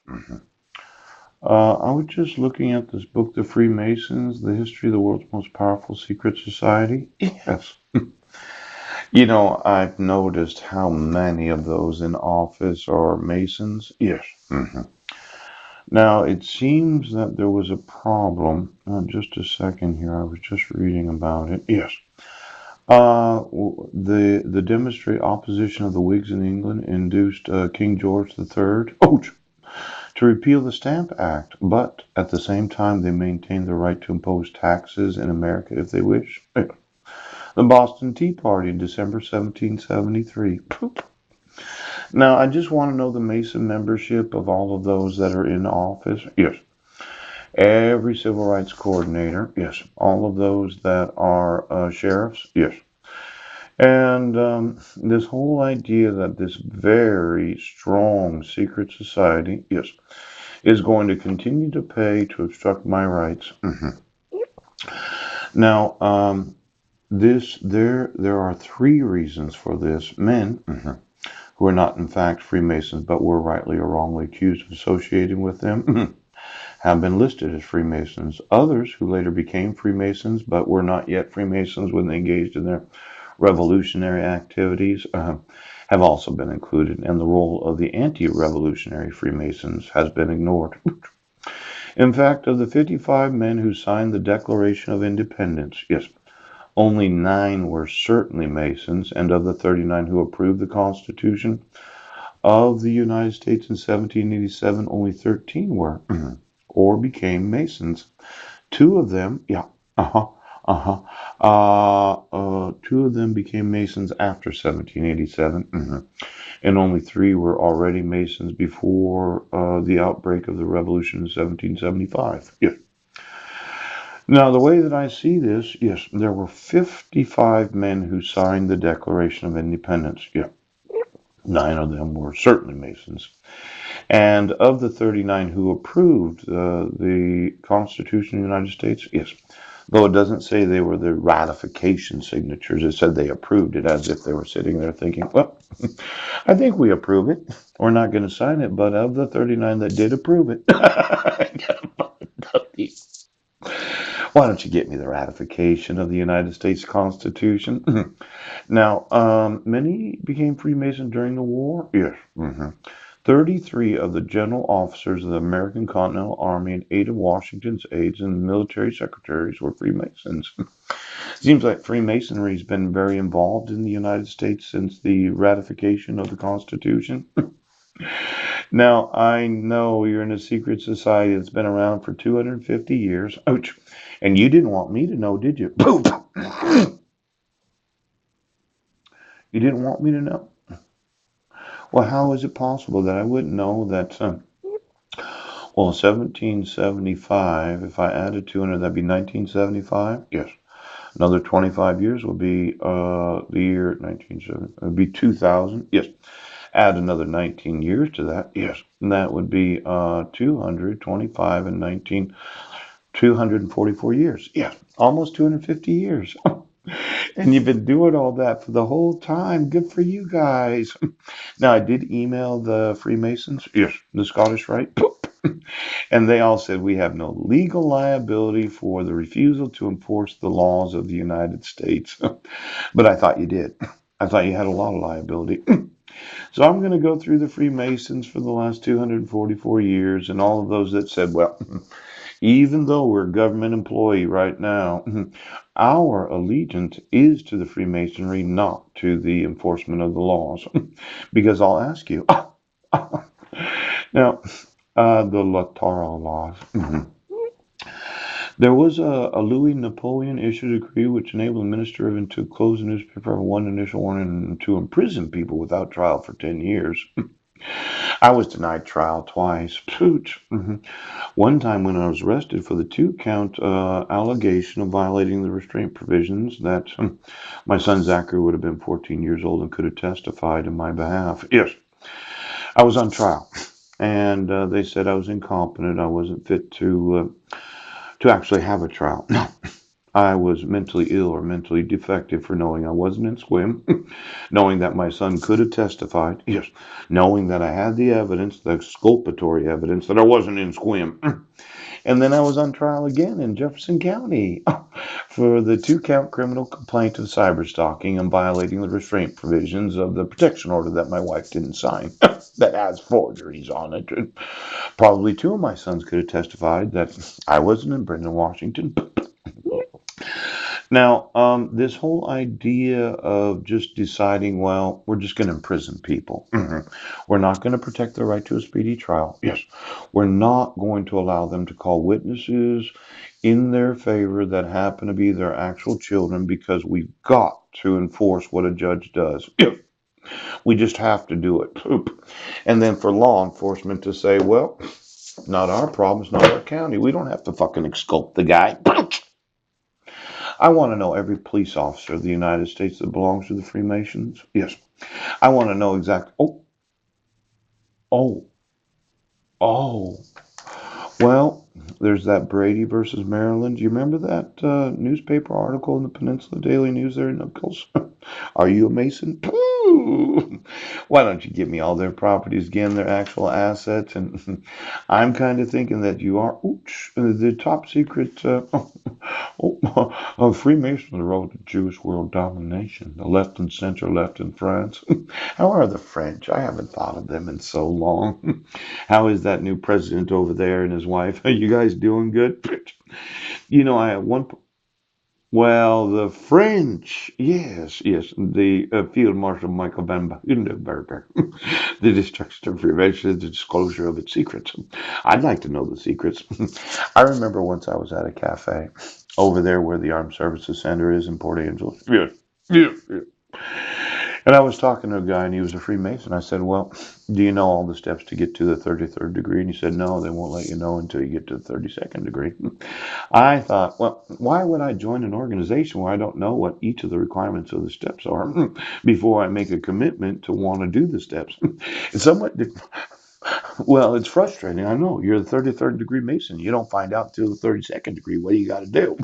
Mhm. I was just looking at this book, The Freemasons, The History of the World's Most Powerful Secret Society. Yes. I've noticed how many of those in office are Masons. Yes. Now, it seems that there was a problem. Just a second here. I was just reading about it. Yes. The demonstrate opposition of the Whigs in England induced King George III to repeal the Stamp Act, but at the same time they maintained the right to impose taxes in America if they wish. The Boston Tea Party in December 1773. Now, I just want to know the Mason membership of all of those that are in office. Yes. Every civil rights coordinator. Yes. All of those that are sheriffs. Yes. And this whole idea that this very strong secret society, yes, is going to continue to pay to obstruct my rights. Now, there are three reasons for this. Men who are not in fact Freemasons, but were rightly or wrongly accused of associating with them, have been listed as Freemasons. Others who later became Freemasons, but were not yet Freemasons when they engaged in their revolutionary activities, have also been included, and the role of the anti-revolutionary Freemasons has been ignored. In fact, of the 55 men who signed the Declaration of Independence, yes, only 9 were certainly Masons, and of the 39 who approved the Constitution of the United States in 1787, only 13 were or became Masons. Two of them, yeah, uh-huh, uh-huh, two of them became Masons after 1787, and only 3 were already Masons before the outbreak of the Revolution in 1775. Yes. Now, the way that I see this, yes, there were 55 men who signed the Declaration of Independence. Yeah, 9 of them were certainly Masons. And of the 39 who approved the Constitution of the United States, yes, though it doesn't say they were the ratification signatures, it said they approved it as if they were sitting there thinking, well, I think we approve it. We're not going to sign it, but of the 39 that did approve it, why don't you get me the ratification of the United States Constitution? Now, many became Freemasons during the war. Yes. 33 of the general officers of the American Continental Army and 8 of Washington's aides and military secretaries were Freemasons. Seems like Freemasonry has been very involved in the United States since the ratification of the Constitution. Now, I know you're in a secret society that's been around for 250 years. Ouch. And you didn't want me to know, did you? You didn't want me to know? Well, how is it possible that I wouldn't know that? Well, 1775, if I added 200, that'd be 1975? Yes. Another 25 years will be the year 1970. It would be 2000. Yes. Add another 19 years to that. Yes. And that would be 225 and 19, 244 years. Yes. Almost 250 years. And you've been doing all that for the whole time. Good for you guys. Now, I did email the Freemasons. Yes. The Scottish Rite. And they all said we have no legal liability for the refusal to enforce the laws of the United States. But I thought you did. I thought you had a lot of liability. So I'm going to go through the Freemasons for the last 244 years and all of those that said, well, even though we're a government employee right now, our allegiance is to the Freemasonry, not to the enforcement of the laws. Because I'll ask you, now, the electoral laws. There was a Louis Napoleon issued a decree which enabled the minister even to close the newspaper for one initial warning and to imprison people without trial for 10 years. I was denied trial twice. Pooch. One time when I was arrested for the 2 count allegation of violating the restraint provisions that my son Zachary would have been 14 years old and could have testified in my behalf. Yes, I was on trial. And they said I was incompetent. I wasn't fit to actually have a trial. No, I was mentally ill or mentally defective for knowing I wasn't in SQUIM, knowing that my son could have testified, yes, knowing that I had the evidence, the exculpatory evidence that I wasn't in SQUIM. And then I was on trial again in Jefferson County for the 2-count criminal complaint of cyberstalking and violating the restraint provisions of the protection order that my wife didn't sign that has forgeries on it. Probably two of my sons could have testified that I wasn't in Brendan, Washington. Now, this whole idea of just deciding, well, we're just going to imprison people. We're not going to protect their right to a speedy trial. Yes. We're not going to allow them to call witnesses in their favor that happen to be their actual children because we've got to enforce what a judge does. Yeah. We just have to do it. And then for law enforcement to say, well, not our problem, it's not our county. We don't have to fucking exculpate the guy. I want to know every police officer of the United States that belongs to the Freemasons. Yes. I want to know exactly. Oh, oh. Well, there's that Brady versus Maryland. Do you remember that newspaper article in the Peninsula Daily News there, Knuckles? Are you a Mason? Pooh! Why don't you give me all their properties again, their actual assets? And I'm kind of thinking that you are the top secret Freemasons wrote the Jewish world domination, the left and center left in France. How are the French? I haven't thought of them in so long. How is that new president over there and his wife? Are you guys doing good? I have one. Well, the French, yes, yes, the Field Marshal Michael van Hindenburg, the destruction of prevention, the disclosure of its secrets. I'd like to know the secrets. I remember once I was at a cafe over there where the Armed Services Center is in Port Angeles. Yes, yes, yes. And I was talking to a guy, and he was a Freemason. I said, well, do you know all the steps to get to the 33rd degree? And he said, no, they won't let you know until you get to the 32nd degree. I thought, well, why would I join an organization where I don't know what each of the requirements of the steps are before I make a commitment to want to do the steps? It's somewhat, well, it's frustrating. I know you're the 33rd degree Mason. You don't find out till the 32nd degree. What do you got to do?